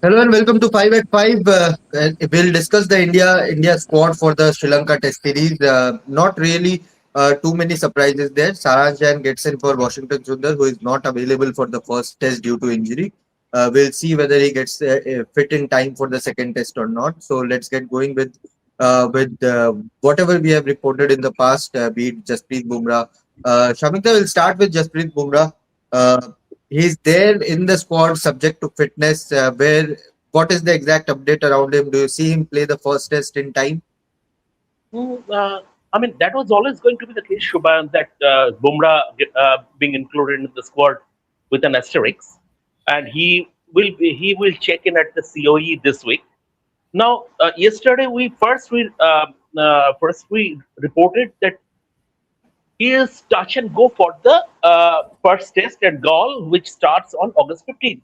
Hello and welcome to 5 at 5. We'll discuss the India squad for the Sri Lanka Test series. Not really too many surprises there. Saraj Jan gets in for Washington Sundar, who is not available for the first test due to injury. We'll see whether he gets fit in time for the second test or not. So let's get going with whatever we have reported in the past, be it Jasprit Bumrah. Shamita will start with Jasprit Bumrah. Uh, he's there in the squad subject to fitness. Where what is the exact update around him? Do you see him play the first test in time? Mm, uh, I mean, that was always going to be the case, Shubhan, that Bumrah being included in the squad with an asterisk, and he will check in at the COE this week. Now, yesterday we reported that he is touch and go for the first test at Gaul, which starts on August 15th.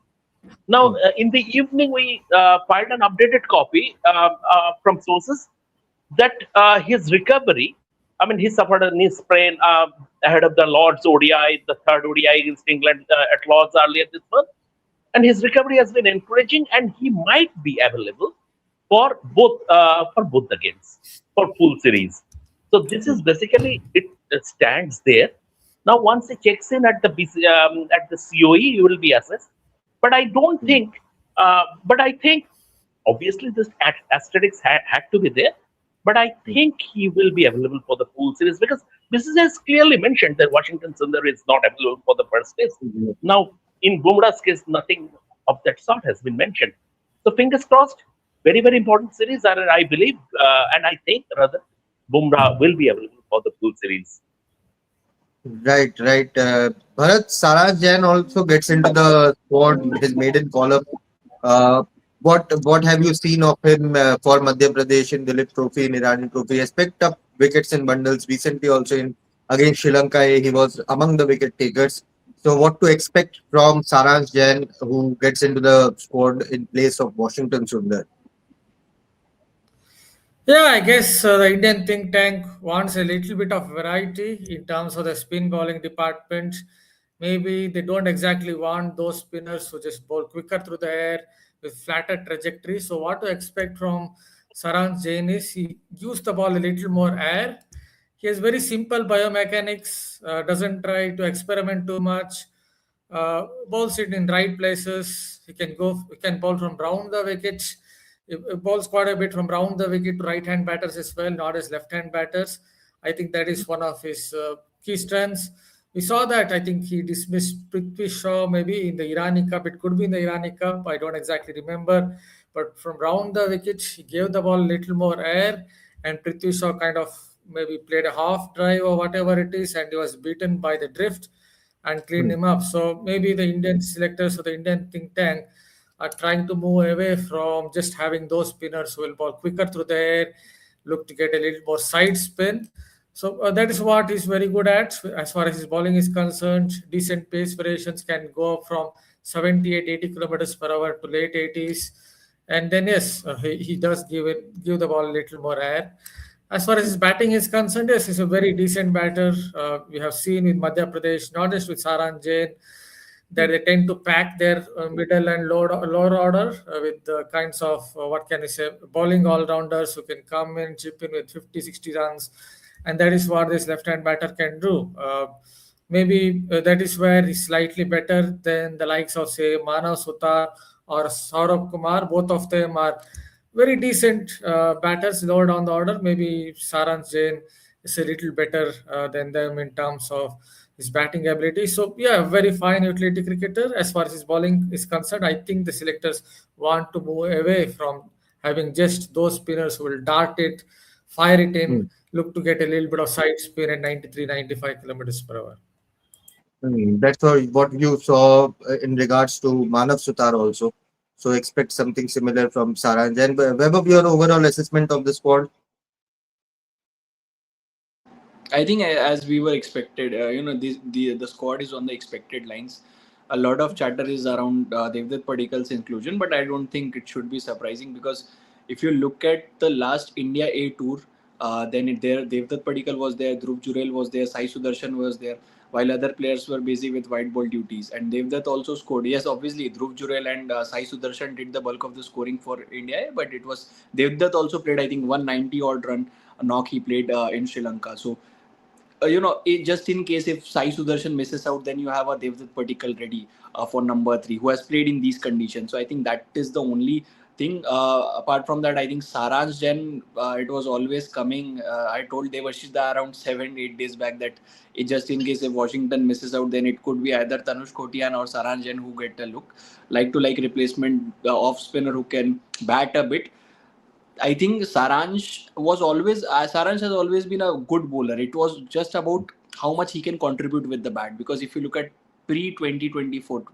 Now, in the evening, we filed an updated copy from sources that his recovery, I mean, he suffered a knee sprain ahead of the Lord's ODI, the third ODI against England at Lord's earlier this month. And his recovery has been encouraging, and he might be available for both the games, for full series. So this is basically it stands there. Now, once he checks in at the COE, he will be assessed. But I don't think. But I think obviously this asterisk had to be there. But I think he will be available for the full series because BCCI has clearly mentioned that Washington Sundar is not available for the first test. Now, in Bumrah's case, nothing of that sort has been mentioned. So, fingers crossed. Very, very important series, and I believe, and I think rather, Bumrah will be available for the full series. Right, right. Bharat Saraj Jan also gets into the squad, his maiden call-up. Uh, what have you seen of him for Madhya Pradesh in Dilip Trophy, in Irani Trophy? He has picked up wickets in bundles recently. Also in against Sri Lanka, he was among the wicket takers. So what to expect from Saraj Jan, who gets into the squad in place of Washington Sundar? Yeah, I guess the Indian think tank wants a little bit of variety in terms of the spin bowling department. Maybe they don't exactly want those spinners who just bowl quicker through the air with flatter trajectory. So, what to expect from Sarang Jain is he gives the ball a little more air. He has very simple biomechanics, doesn't try to experiment too much, bowls it in right places. He can bowl from round the wickets. He bowls quite a bit from round the wicket to right hand batters as well, not as left hand batters. I think that is one of his key strengths. We saw that. I think he dismissed Prithvi Shaw maybe in the Irani Cup. It could be in the Irani Cup. I don't exactly remember. But from round the wicket, he gave the ball a little more air, and Prithvi Shaw kind of maybe played a half drive or whatever it is, and he was beaten by the drift and cleaned him up. So maybe the Indian selectors or the Indian think tank are trying to move away from just having those spinners who will ball quicker through the air, look to get a little more side spin. So that is what he's very good at. As far as his bowling is concerned, decent pace variations can go up from 78, 80 kilometers per hour to late 80s. And then, yes, he does give the ball a little more air. As far as his batting is concerned, yes, he's a very decent batter. We have seen in Madhya Pradesh, not just with Saran Jain, that they tend to pack their middle and lower order with the kinds of, what can I say, bowling all-rounders who can come in, chip in with 50, 60 runs. And that is what this left-hand batter can do. Maybe that is where he's slightly better than the likes of, say, Manav Sutar or Saurabh Kumar. Both of them are very decent batters lower down the order. Maybe Sarang Jain is a little better than them in terms of his batting ability. So, yeah, very fine utility cricketer. As far as his bowling is concerned, I think the selectors want to move away from having just those spinners who will dart it, fire it Hmm. in, look to get a little bit of side spin at 93, 95 kilometers per hour. That's what you saw in regards to Manav Sutar also. So expect something similar from Saraj. And Web, your overall assessment of the squad? I think as we were expected, the squad is on the expected lines. A lot of chatter is around Devdutt Padikal's inclusion, but I don't think it should be surprising because if you look at the last India A tour, then there Devdutt Padikal was there, Dhruv Jurel was there, Sai Sudarshan was there. while other players were busy with white ball duties. And Devdutt also scored. Yes, obviously Dhruv Jurel and Sai Sudarshan did the bulk of the scoring for India, but it was Devdutt also played, I think, 190 odd run knock he played in Sri Lanka. So just in case if Sai Sudarshan misses out, then you have a Devdutt Patikal ready for number 3, who has played in these conditions. So I think that is the only thing. Apart from that, I think Saraj Jan, it was always coming. I told Devashida around 7-8 days back that just in case if Washington misses out, then it could be either Tanush Kotian or Saraj Jan who get a look. Like to like replacement off spinner who can bat a bit. I think Saransh has always been a good bowler. It was just about how much he can contribute with the bat. Because if you look at pre 2024,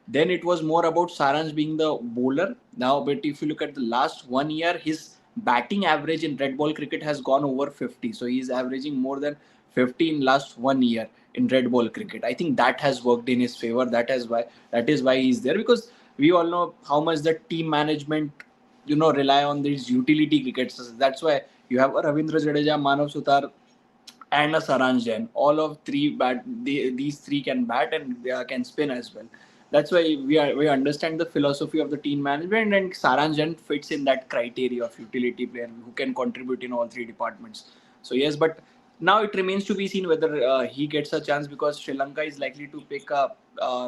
then it was more about Saransh being the bowler. Now, but if you look at the last 1 year, his batting average in red ball cricket has gone over 50. So he's averaging more than 50 in last 1 year in red ball cricket. I think that has worked in his favor. That is why he's there, because we all know how much the team management rely on these utility cricketers. That's why you have a Ravindra Jadeja, Manav Sutar, and a Saraj Jan. All of three these three can bat and they can spin as well. That's why we understand the philosophy of the team management, and Saraj Jan fits in that criteria of utility player who can contribute in all three departments. So yes, but now it remains to be seen whether he gets a chance, because Sri Lanka is likely to pick a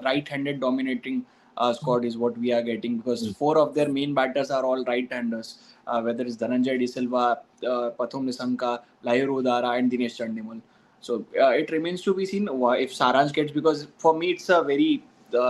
right-handed dominating squad is what we are getting, because 4 of their main batters are all right-handers, whether it's Dhananjay De Silva, Pathum Nissanka, Lahiru Udara, and Dinesh Chandimal. So it remains to be seen if Saraj gets, because for me it's a very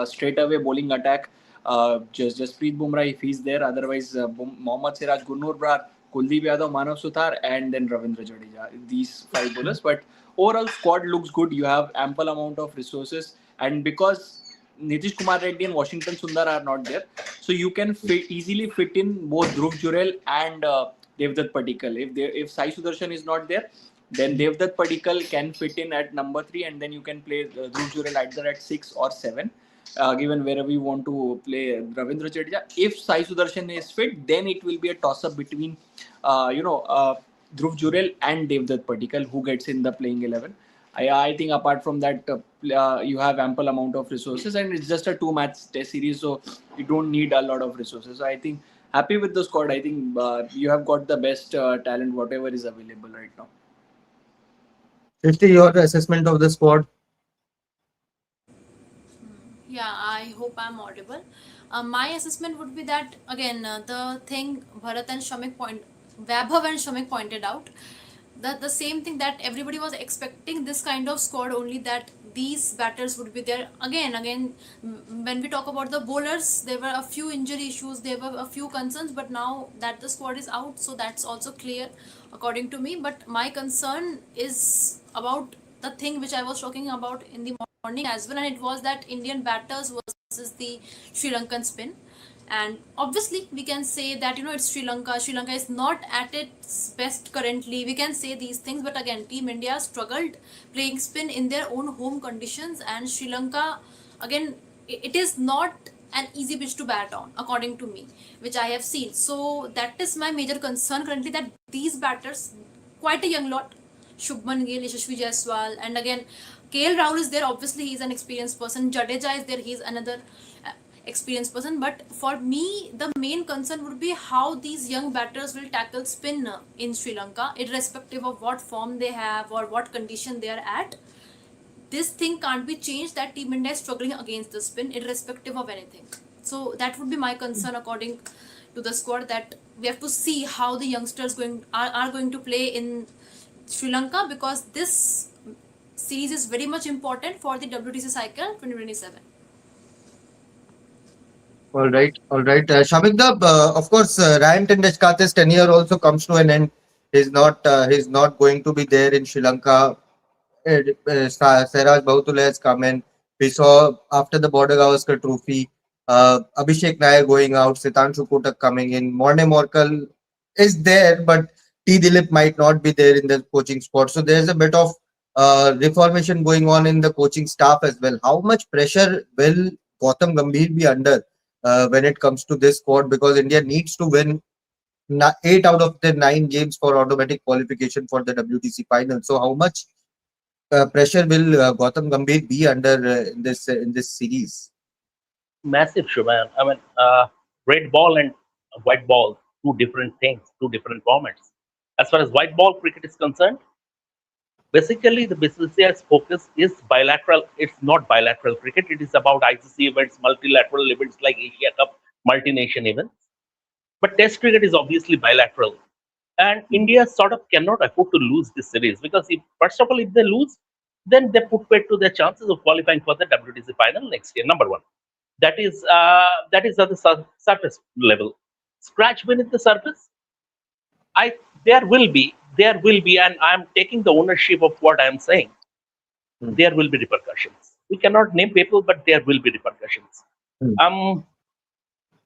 straight away bowling attack. Jasprit Bumrah if he's there, otherwise Mohammad Siraj, Gurnur Brar, Kuldeep Yadav, Manav Sutar, and then Ravindra Jadeja. These 5 bowlers, but overall squad looks good. You have ample amount of resources, and because Nitish Kumar Reddy and Washington Sundar are not there, so you can easily fit in both Dhruv Jurel and Devdutt Patikal. If Sai Sudarshan is not there, then Devdutt Patikal can fit in at number 3, and then you can play Dhruv Jurel either at 6 or 7. Given wherever you want to play Ravindra Jadeja. If Sai Sudarshan is fit, then it will be a toss-up between, Dhruv Jurel and Devdutt Patikal, who gets in the playing 11. I think apart from that, you have ample amount of resources, and it's just a 2-match test series, so you don't need a lot of resources. So I think happy with the squad. I think you have got the best talent, whatever is available right now. Shristi, your assessment of the squad? Yeah, I hope I'm audible. My assessment would be that again, the thing Bharat and Vaibhav and Shamik pointed out, that the same thing that everybody was expecting this kind of squad only, that these batters would be there. Again, when we talk about the bowlers, there were a few injury issues, there were a few concerns, but now that the squad is out, so that's also clear according to me. But my concern is about the thing which I was talking about in the morning as well, and it was that Indian batters versus the Sri Lankan spin. And obviously we can say that it's Sri Lanka is not at its best currently, we can say these things, but again Team India struggled playing spin in their own home conditions, and Sri Lanka, again, it is not an easy pitch to bat on according to me, which I have seen. So that is my major concern currently, that these batters, quite a young lot, Shubman Gill, Yashasvi Jaiswal, and again KL Rahul is there, obviously he's an experienced person, Jadeja is there, he's another experienced person. But for me the main concern would be how these young batters will tackle spin in Sri Lanka, irrespective of what form they have or what condition they are at. This thing can't be changed, that Team India is struggling against the spin irrespective of anything. So that would be my concern according to the squad, that we have to see how the youngsters are going to play in Sri Lanka, because this series is very much important for the WTC cycle 2027. All right. Shamik, of course, Ryan Tendulkar's tenure also comes to an end. He's not going to be there in Sri Lanka. Saraj Bahutule has come in. We saw after the Border Gavaskar Trophy, Abhishek Nair going out, Sitanshu Kotak coming in. Morne Morkel is there, but T. Dilip might not be there in the coaching spot. So there's a bit of reformation going on in the coaching staff as well. How much pressure will Gautam Gambhir be under when it comes to this squad? Because India needs to win 8 out of the 9 games for automatic qualification for the WTC final. So how much pressure will Gautam Gambhir be under in this series? Massive, Shubhan. I mean, red ball and white ball, two different things, two different formats. As far as white ball cricket is concerned, basically the BCCI's focus is bilateral. It's not bilateral cricket. It is about ICC events, multilateral events like Asia Cup, multi-nation events. But Test cricket is obviously bilateral, and India sort of cannot afford to lose this series because if first of all if they lose, then they put paid to their chances of qualifying for the WTC final next year. Number one, that is at the surface level. Scratch beneath the surface, I there will be, and I'm taking the ownership of what I'm saying. Hmm. There will be repercussions. We cannot name people, but there will be repercussions. Hmm.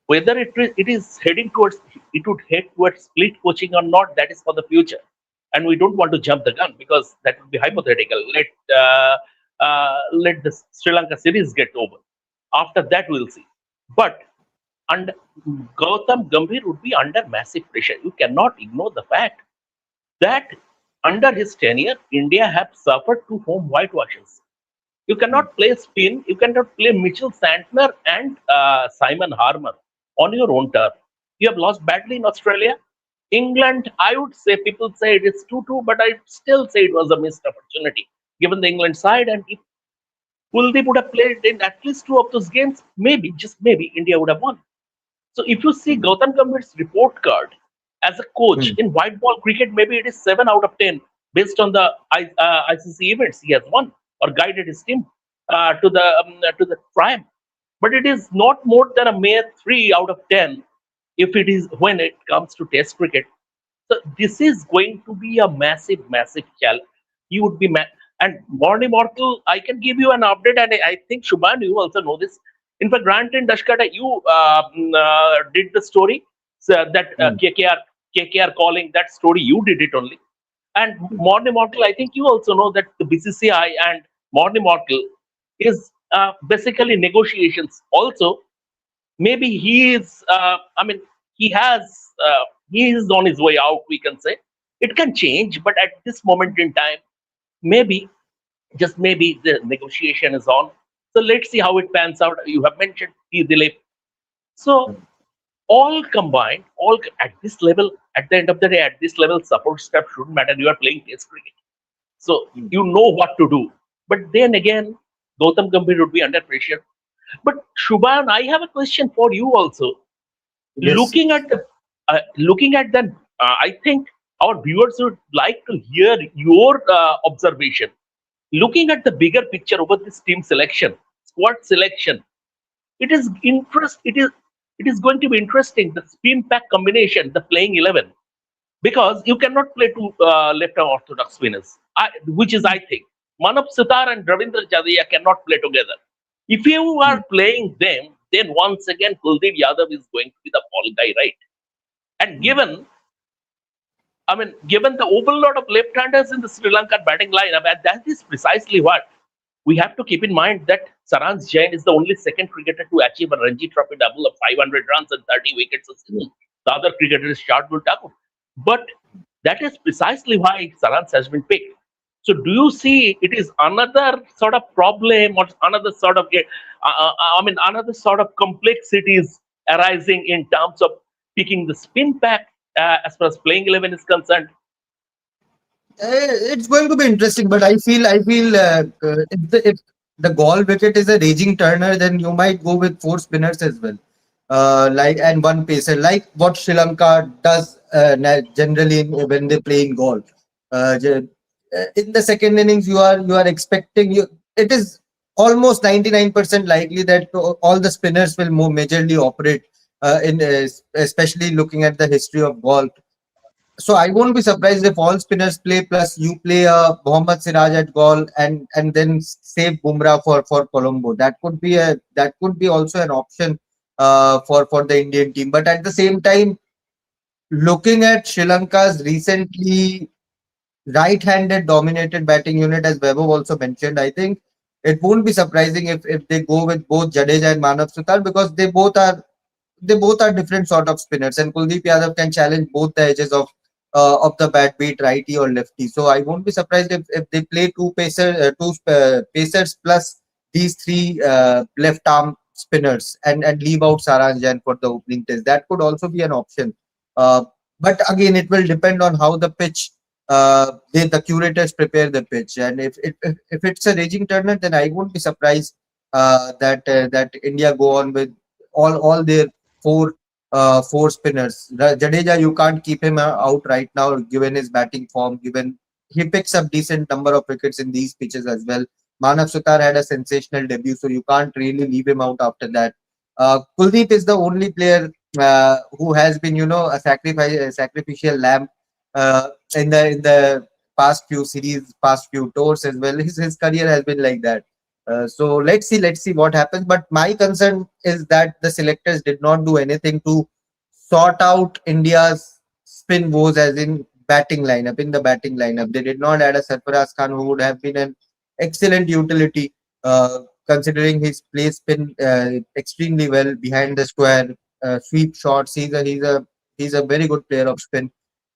Whether it is heading towards it would head towards split coaching or not, that is for the future, and we don't want to jump the gun because that would be hypothetical. Let the Sri Lanka series get over. After that, we'll see. But and Gautam Gambhir would be under massive pressure. You cannot ignore the fact that under his tenure, India have suffered two home whitewashes. You cannot play spin. You cannot play Mitchell Santner and Simon Harmer on your own turf. You have lost badly in Australia. England, I would say people say it is 2-2, but I still say it was a missed opportunity given the England side. And if Kuldeep would have played in at least two of those games, maybe, just maybe, India would have won. So if you see Gautam Gambhir's report card as a coach in white ball cricket, maybe it is 7 out of 10 based on the ICC events he has won or guided his team to the triumph. But it is not more than a mere 3 out of 10 if it is when it comes to Test cricket. So this is going to be a massive, massive challenge. You would be and Morning Mortal, I can give you an update, and I think Shubhan, you also know this. In fact, Grant and Dashkata, you did the story so that KKR calling that story. You did it only. And Morning Mortal, I think you also know that the BCCI and Morning Mortal is basically negotiations. Also, maybe he is. I mean, he has. He is on his way out. We can say it can change, but at this moment in time, maybe just maybe the negotiation is on. So let's see how it pans out. You have mentioned Dilip. So all combined, all at this level, at the end of the day, at this level, support staff shouldn't matter. You are playing Test cricket, so you know what to do. But then again, Gautam Gambhir would be under pressure. But Shubhan, I have a question for you also. Yes. Looking at the, I think our viewers would like to hear your observation. Looking at the bigger picture over this team selection, squad selection, it is it is going to be interesting. The spin pack combination, the playing 11, because you cannot play two left-arm orthodox spinners, which is I think Manav Sitar and Ravindra Jadeja cannot play together. If you are playing them, then once again Kuldeep Yadav is going to be the fall guy, right? And given the overload of left-handers in the Sri Lankan batting lineup, and that is precisely what we have to keep in mind, that Saraj Jan is the only second cricketer to achieve a Ranji Trophy double of 500 runs and 30 wickets a season. The other cricketer is Shardul Thakur. But that is precisely why Saraj has been picked. So do you see it is another sort of problem or another sort of another sort of complexities arising in terms of picking the spin pack as far as playing 11 is concerned? It's going to be interesting, but I feel if the Gaul wicket is a raging turner, then you might go with 4 spinners as well, like and 1 pacer, like what Sri Lanka does generally when they play in Gaul. In the second innings, you are expecting it is almost 99% likely that all the spinners will more majorly operate in especially looking at the history of Gaul. So I won't be surprised if all spinners play plus you play Mohammad Siraj at goal and then save Bumrah for Colombo. That could be also an option for the Indian team. But at the same time, looking at Sri Lanka's recently right-handed dominated batting unit, as Vaibhav also mentioned, I think it won't be surprising if they go with both Jadeja and Manav Sutar, because they both are different sort of spinners, and Kuldeep Yadav can challenge both the edges of of the bat, be it righty or lefty. So I won't be surprised if they play two pacers plus these three left arm spinners and leave out Saraj Jan for the opening test. That could also be an option. Uh, but again, it will depend on how the pitch. The curators prepare the pitch, and if it's a raging tournament, then I won't be surprised that India go on with all their four spinners. Jadeja, you can't keep him out right now, given his batting form. Given he picks up decent number of wickets in these pitches as well. Manav Sutar had a sensational debut, so you can't really leave him out after that. Kuldeep is the only player who has been, a sacrificial lamb in the past few series, past few tours as well. His career has been like that. So let's see what happens. But my concern is that the selectors did not do anything to sort out India's spin woes, as in batting lineup. In the batting lineup, they did not add a Sarfaraz Khan, who would have been an excellent utility, considering his play spin extremely well behind the square, sweep shots. He's a very good player of spin.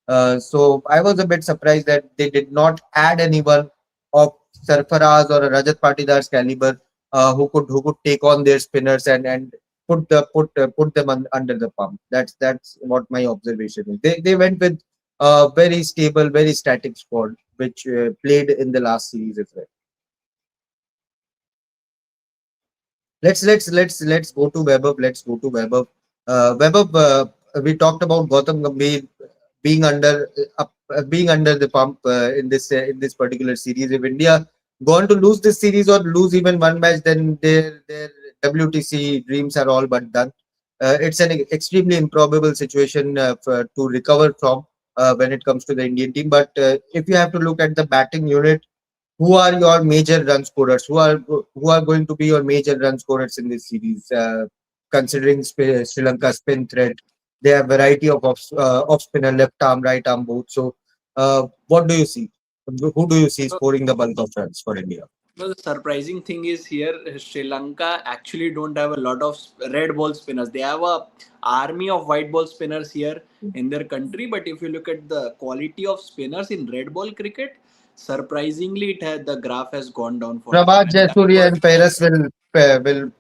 So I was a bit surprised that they did not add anyone of Sarfaraz or a Rajat Patidar's caliber, who could take on their spinners and put them under the pump. That's what my observation is. They went with a very stable, very static squad, which played in the last series as well. Let's go to Webber. Let's go to Webber. Webber, we talked about Gautam Gambhir being under the pump in this particular series. If India going to lose this series or lose even one match, then their WTC dreams are all but done. It's an extremely improbable situation to recover from when it comes to the Indian team. But if you have to look at the batting unit, who are your major run scorers? Who are going to be your major run scorers in this series? Considering Sri Lanka spin threat, they have variety of off spinner, left arm, right arm, both. So, what do you see? Who do you see So, scoring the bulk of runs for India? no, the surprising thing is here, Sri Lanka actually don't have a lot of red ball spinners. They have a army of white ball spinners here in their country. But if you look at the quality of spinners in red ball cricket, surprisingly, the graph has gone down for them, Prabhat and that's Jayasuriya what. and Paris will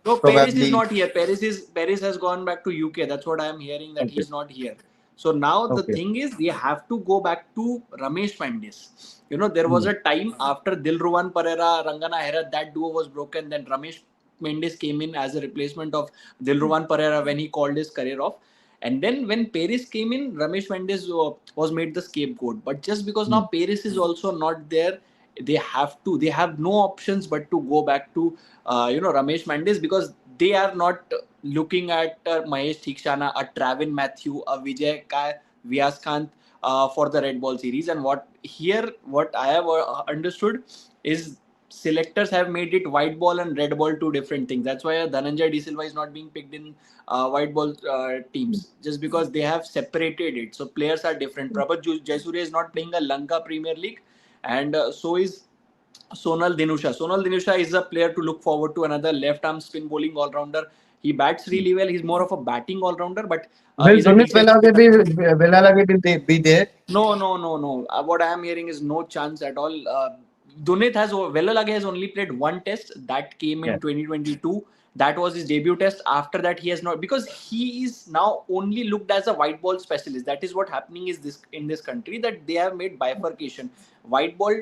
No, Paris is probably. not here. Paris has gone back to UK. That's what I am hearing, that Okay. he's not here. So now the Okay. thing is, they have to go back to Ramesh Pandis. There was Hmm. a time after Dilruwan Pereira, Rangana Herath, that duo was broken. Then Ramesh Mendes came in as a replacement of Dilruwan Pereira when he called his career off. And then when Paris came in, Ramesh Mendes was made the scapegoat. But just because now Hmm. Paris is also not there, they have no options but to go back to Ramesh Mendes, because they are not looking at Mahesh Theekshana, a Travin Matthew, a Vijay Kai, Vyas Kant for the red ball series. And what I have understood is selectors have made it white ball and red ball two different things. That's why Dhananjay De Silva is not being picked in white ball teams, just because they have separated it. So players are different. Prabhat Jayasuriya is not playing a Lanka Premier League, and so is Sonal Dinusha. Sonal Dinusha is a player to look forward to, another left arm spin bowling all rounder. He bats really well. He's more of a batting all rounder, but Will he's a Dunit decent spinner. Velage be there? No, no, no, no. What I am hearing is no chance at all. Dunit Velalage has only played one test that came Yeah. in 2022. That was his debut test. After that, he has not, because he is now only looked as a white ball specialist. That is what happening is this in this country, that they have made bifurcation. White ball,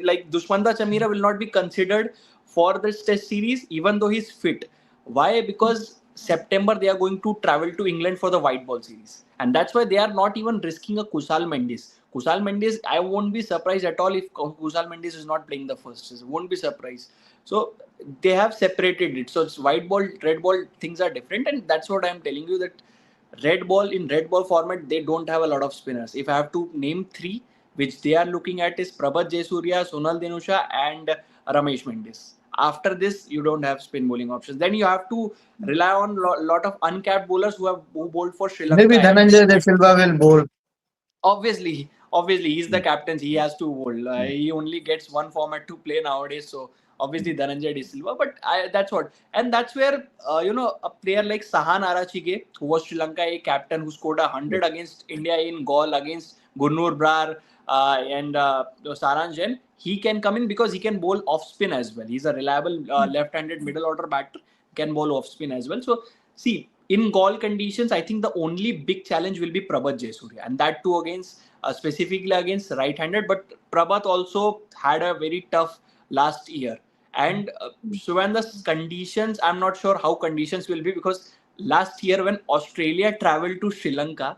like Dushmanta Chamira will not be considered for this test series, even though he's fit. Why? Because September they are going to travel to England for the white ball series, and that's why they are not even risking a Kusal Mendes. Kusal Mendes, I won't be surprised at all if Kusal Mendes is not playing the first season. Won't be surprised. So they have separated it. So it's white ball, red ball, things are different, and that's what I am telling you, that red ball format, they don't have a lot of spinners. If I have to name three, which they are looking at, is Prabhat Jayasuriya, Sonal Dinusha, and Ramesh Mendes. After this, you don't have spin bowling options. Then you have to rely on lot of uncapped bowlers who bowled for Sri Lanka, Maybe and Dhananjay De Silva will bowl. obviously he's the captain. He has to bowl. He only gets one format to play nowadays, so obviously Dhananjay De Silva. But that's what, and that's where a player like Sahan Arachige, who was Sri Lanka a captain, who scored 100 against India in Gaul against Gurnur Brar and Saraj Jan, he can come in because he can bowl off spin as well. He's a reliable left-handed middle order batter, can bowl off spin as well. So see, in Gaul conditions, I think the only big challenge will be Prabhat Jayasuriya, and that too against specifically against right-handed. But Prabhat also had a very tough last year. And so when the conditions, I'm not sure how conditions will be, because last year when Australia traveled to Sri Lanka,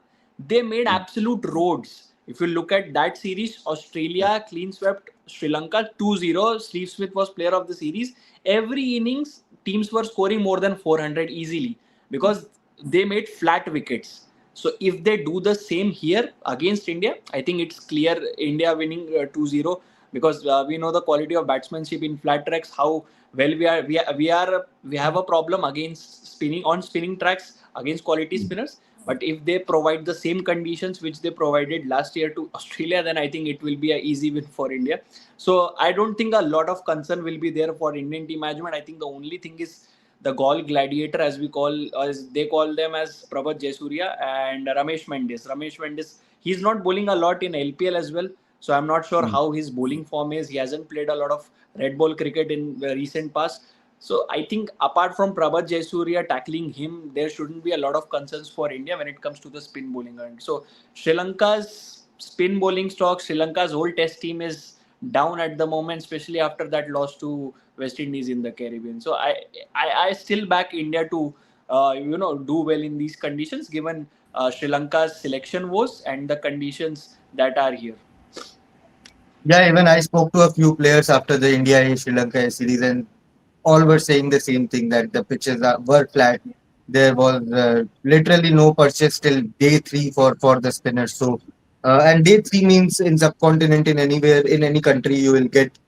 they made absolute roads. If you look at that series, Australia clean swept Sri Lanka 2-0. Steve Smith was player of the series. Every innings, teams were scoring more than 400 easily because they made flat wickets. So if they do the same here against India, I think it's clear India winning 2-0, because we know the quality of batsmanship in flat tracks, how well we have a problem against spinning tracks against quality spinners. But if they provide the same conditions which they provided last year to Australia, then I think it will be an easy win for India. So I don't think a lot of concern will be there for Indian team management. I think the only thing is the Gaul gladiator, as we call, as they call them, as Prabhat Jayasuriya and Ramesh Mendis. Ramesh Mendis, he's not bowling a lot in LPL as well. So I'm not sure how his bowling form is. He hasn't played a lot of red ball cricket in the recent past. So I think apart from Prabhat Jayasuriya tackling him, there shouldn't be a lot of concerns for India when it comes to the spin bowling. And so Sri Lanka's spin bowling stock, Sri Lanka's whole test team is down at the moment, especially after that loss to West Indies in the Caribbean. So I still back India to do well in these conditions, given Sri Lanka's selection was and the conditions that are here. Yeah, even I spoke to a few players after the India Sri Lanka series, and all were saying the same thing, that the pitches were flat. There was literally no purchase till day three for the spinners. So, and day three means in subcontinent, in anywhere, in any country, you will get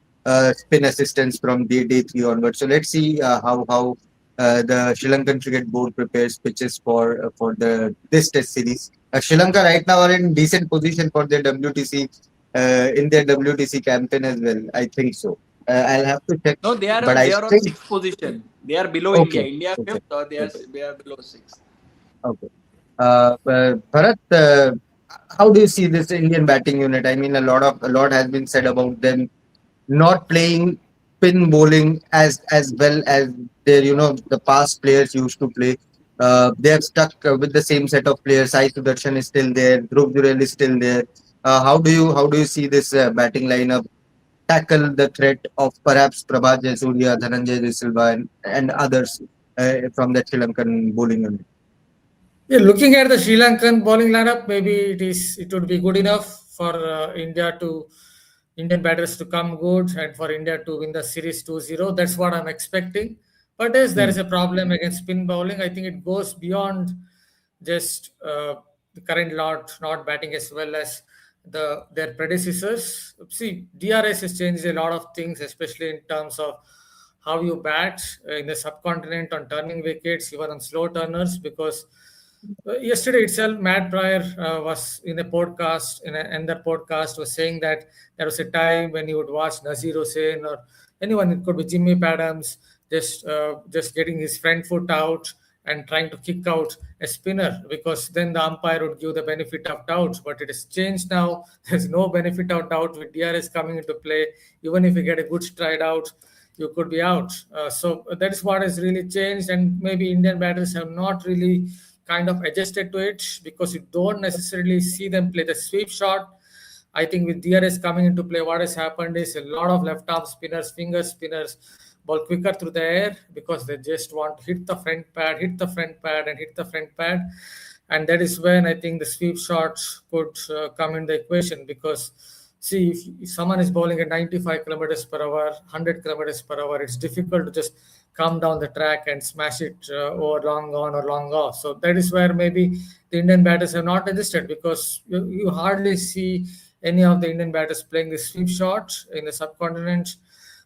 spin assistance from day three onwards. So let's see how the Sri Lankan Cricket Board prepares pitches for the this Test series. Sri Lanka right now are in decent position for their WTC in their WTC campaign as well. I think so. I'll have to check, No, they but are I they are on think sixth position. They are below India. okay, India okay, fifth, or okay, they are below sixth. okay. Bharat, how do you see this Indian batting unit? I mean, a lot has been said about them not playing spin bowling as well as their the past players used to play. They have stuck with the same set of players. Sai Sudarshan is still there. Dhruv Jurel is still there. How do you see this batting lineup tackle the threat of perhaps Prabhat Jayasuriya, Dhananjay De Silva, and others from the Sri Lankan bowling unit? Yeah, looking at the Sri Lankan bowling lineup, maybe it would be good enough for Indian batters to come good and for India to win the series 2-0. That's what I'm expecting. But yes, there is Hmm. a problem against spin bowling. I think it goes beyond just the current lot not batting as well as their predecessors. See, DRS has changed a lot of things, especially in terms of how you bat in the subcontinent on turning wickets, even on slow turners, because yesterday itself, Matt Pryor was in a podcast, in the podcast, was saying that there was a time when you would watch Nazir Hussain or anyone, it could be Jimmy Adams, just getting his front foot out and trying to kick out a spinner, because then the umpire would give the benefit of doubt. But it has changed now. There's no benefit of doubt with DRS coming into play. Even if you get a good stride out, you could be out. So that is what has really changed, and maybe Indian batters have not really kind of adjusted to it, because you don't necessarily see them play the sweep shot. I think with DRS coming into play, what has happened is a lot of left arm spinners, finger spinners, ball quicker through the air, because they just want to hit the front pad, hit the front pad, and hit the front pad. And that is when I think the sweep shots could come in the equation, because see, if someone is bowling at 95 kilometers per hour, 100 kilometers per hour, it's difficult to just come down the track and smash it over long on or long off. So that is where maybe the Indian batters have not adjusted, because you hardly see any of the Indian batters playing the sweep shot in the subcontinent.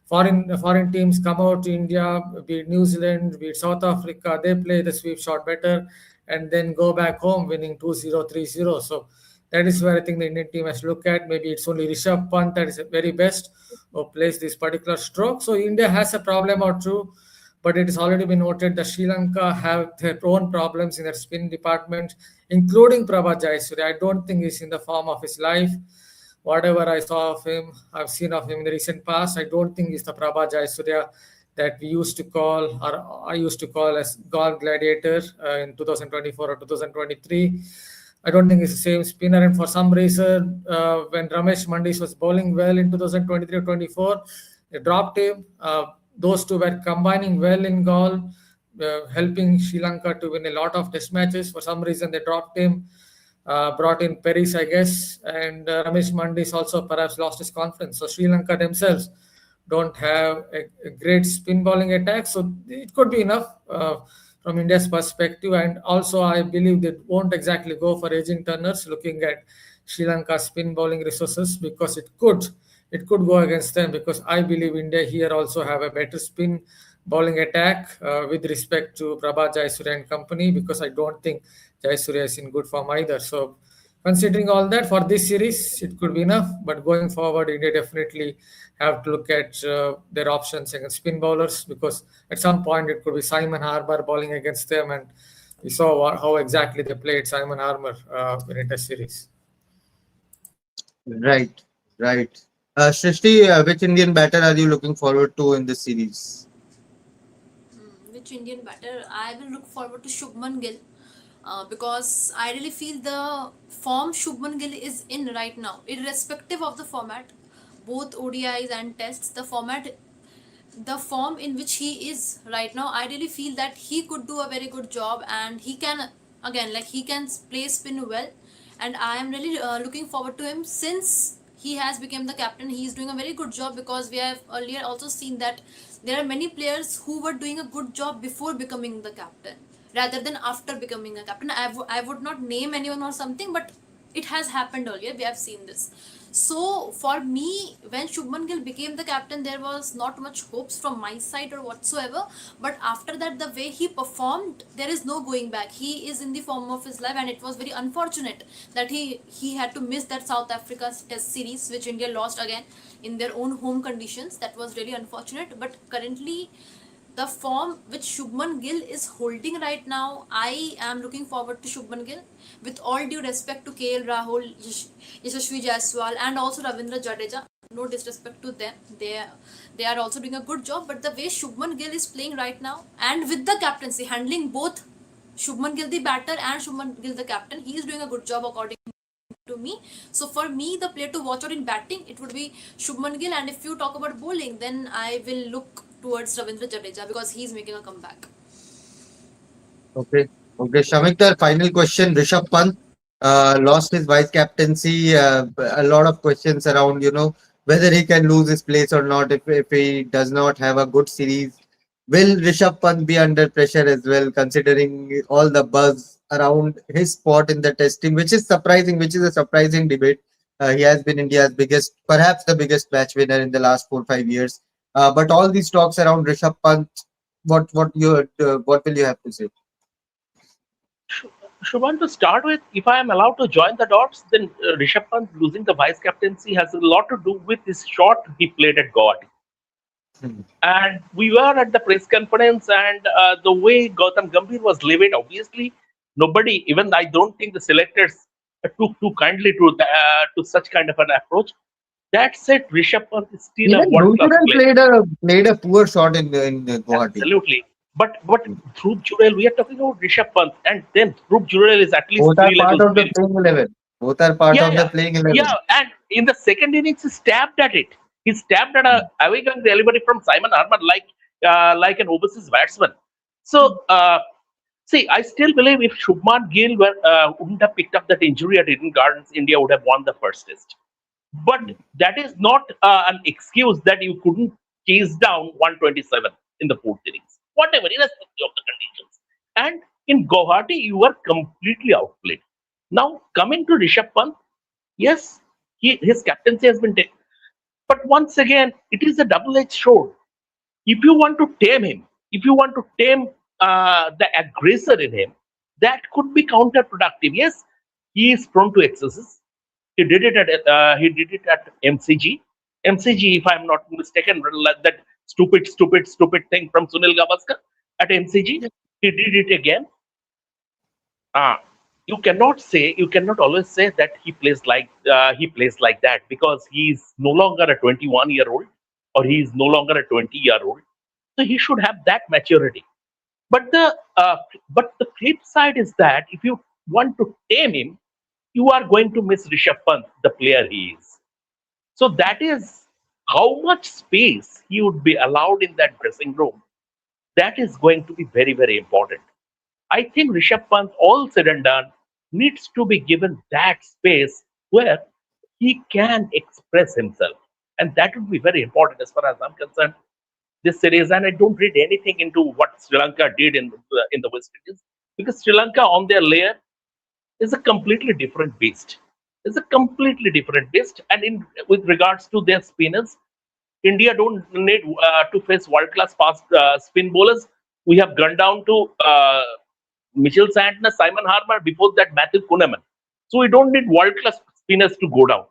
Foreign teams come out to India, be it New Zealand, be it South Africa, they play the sweep shot better and then go back home winning 2-0, 3-0. So that is where I think the Indian team has to look at. Maybe it's only Rishabh Pant that is the very best who plays this particular stroke. So India has a problem or two. but it has already been noted that Sri Lanka have their own problems in their spin department, including Prabhat Jayasuriya. I don't think he's in the form of his life. Whatever I saw of him, I've seen of him in the recent past, I don't think he's the Prabhat Jayasuriya that we used to call, or I used to call as God Gladiator in 2024 or 2023. I don't think he's the same spinner. And for some reason, when Ramesh Mandis was bowling well in 2023 or 24, they dropped him. Those two were combining well in Gaul, helping Sri Lanka to win a lot of test matches. For some reason, they dropped him, brought in Peris, I guess, and Ramesh Mandis also perhaps lost his confidence. So Sri Lanka themselves don't have a great spin bowling attack. So it could be enough from India's perspective. And also, I believe they won't exactly go for aging turners looking at Sri Lanka's spin bowling resources, because it could go against them, because I believe India here also have a better spin bowling attack with respect to Prabhat Jayasuriya and company, because I don't think Jayasuriya is in good form either. So considering all that, for this series, it could be enough. But going forward, India definitely have to look at their options against spin bowlers, because at some point it could be Simon Harbour bowling against them, and we saw how exactly they played Simon Harbour in a test series. Right, right. Shrishti, which Indian batter are you looking forward to in this series? Which Indian batter? I will look forward to Shubman Gill, because I really feel the form Shubman Gill is in right now, irrespective of the format, both ODIs and tests, the form in which he is right now, I really feel that he could do a very good job, and he can, again, like, he can play spin well. And I am really looking forward to him, since he has become the captain. He is doing a very good job, because we have earlier also seen that there are many players who were doing a good job before becoming the captain rather than after becoming a captain. I would not name anyone or something, but it has happened earlier. We have seen this. So for me, when Shubman Gill became the captain, there was not much hopes from my side or whatsoever. But after that, the way he performed, there is no going back. He is in the form of his life, and it was very unfortunate that he had to miss that South Africa Test series, which India lost again in their own home conditions. That was really unfortunate. But currently, the form which Shubman Gill is holding right now, I am looking forward to Shubman Gill. With all due respect to KL Rahul, Yashasvi Jaiswal, and also Ravindra Jadeja, no disrespect to them, they are also doing a good job. But the way Shubman Gill is playing right now, and with the captaincy, handling both Shubman Gill the batter and Shubman Gill the captain, he is doing a good job according to me. So for me, the player to watch out in batting, it would be Shubman Gill. And if you talk about bowling, then I will look towards Ravindra Jadeja, because he's making a comeback. Okay. Okay, Shamik, the final question. Rishabh Pant lost his vice captaincy. A lot of questions around, whether he can lose his place or not if he does not have a good series. Will Rishabh Pant be under pressure as well, considering all the buzz around his spot in the test team, which is surprising, which is a surprising debate. He has been India's biggest, perhaps the biggest match winner in the last 4 5 years. But all these talks around Rishabh Pant, what will you have to say? Shubhan, to start with, if I am allowed to join the dots, then Rishabh Pant losing the vice captaincy has a lot to do with his shot he played at Guwahati. Hmm. And we were at the press conference, and the way Gautam Gambhir was livid, obviously, nobody, even I don't think the selectors took too kindly to such kind of an approach. That said, Rishabh Pant is still a Even world class Nutan player. played a poor shot in Guwahati. Absolutely. But Dhruv Jurel, we are talking about Rishabh Pant, and then Dhruv Jurel is at least Both are three part levels of the below. playing 11. Both are part Yeah, of the yeah, playing yeah. 11. And in the second innings, he stabbed at it. He stabbed at a away gun delivery from Simon Harman like an overseas batsman. So see, I still believe if Shubman Gill wouldn't have picked up that injury at Eden Gardens, India would have won the first test. But that is not an excuse that you couldn't chase down 127 in the fourth innings, whatever, irrespective of the conditions. And in Guwahati, you were completely outplayed. Now, coming to Rishabh Pant, yes, his captaincy has been taken. But once again, it is a double edged sword. If you want to tame him, if you want to tame the aggressor in him, that could be counterproductive. Yes, he is prone to excesses. He did it at MCG. MCG, if I'm not mistaken, that stupid thing from Sunil Gavaskar at MCG. He did it again. Uh, you cannot always say that he plays like that because he's no longer a 21-year-old or he's no longer a 20-year-old. So he should have that maturity. But the flip side is that if you want to tame him, you are going to miss Rishabh Pant, the player he is. So that is how much space he would be allowed in that dressing room. That is going to be very important. I think Rishabh Pant, all said and done, needs to be given that space where he can express himself. And that would be very important as far as I'm concerned. This series, and I don't read anything into what Sri Lanka did in the West Indies because Sri Lanka on their layer is a completely different beast. It's a completely different beast, and in with regards to their spinners, India don't need to face world-class fast spin bowlers. We have gone down to Mitchell Santner, Simon Harmer, before that Matthew Kuhneman. So we don't need world-class spinners to go down.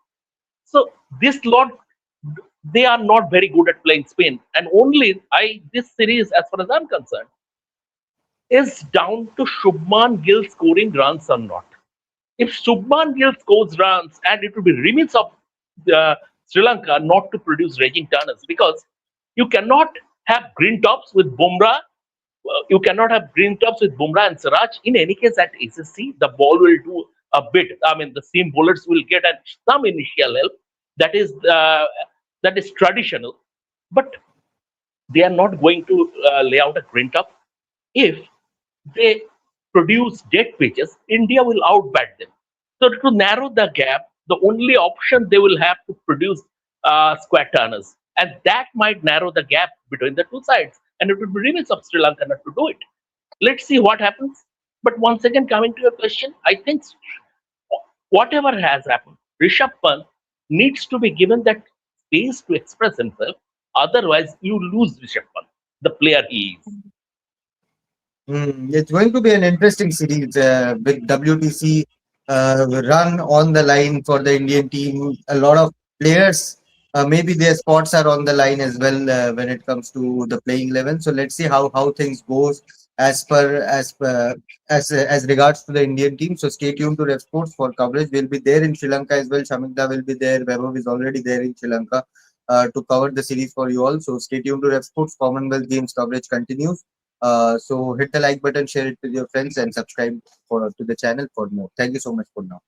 So this lot, they are not very good at playing spin, and only this series, as far as I'm concerned, is down to Shubman Gill scoring runs or not. If Shubman Gill scores runs, and it will be remiss of Sri Lanka not to produce raging turners because you cannot have green tops with Bumrah. You cannot have green tops with Bumrah and Saraj. In any case, at ACC, the ball will do a bit. I mean, the seam bowlers will get some initial help. That is traditional, but they are not going to lay out a green top. If they produce dead pitches, India will outbat them. So to narrow the gap, the only option they will have to produce square turners, and that might narrow the gap between the two sides. And it would be remiss of Sri Lanka not to do it. Let's see what happens. But once again, coming to your question, I think whatever has happened, Rishabh Pant needs to be given that space to express himself. Otherwise, you lose Rishabh Pant, the player he is. It's going to be an interesting series with WTC run on the line for the Indian team. A lot of players, maybe their spots are on the line as well when it comes to the playing 11. So let's see how things goes as regards to the Indian team. So stay tuned to Ref Sports for coverage. We'll be there in Sri Lanka as well. Shamikda will be there. Vaibhav is already there in Sri Lanka to cover the series for you all. So stay tuned to Ref Sports. Commonwealth Games coverage continues. So hit the like button, share it with your friends, and subscribe to the channel for more. Thank you so much for now.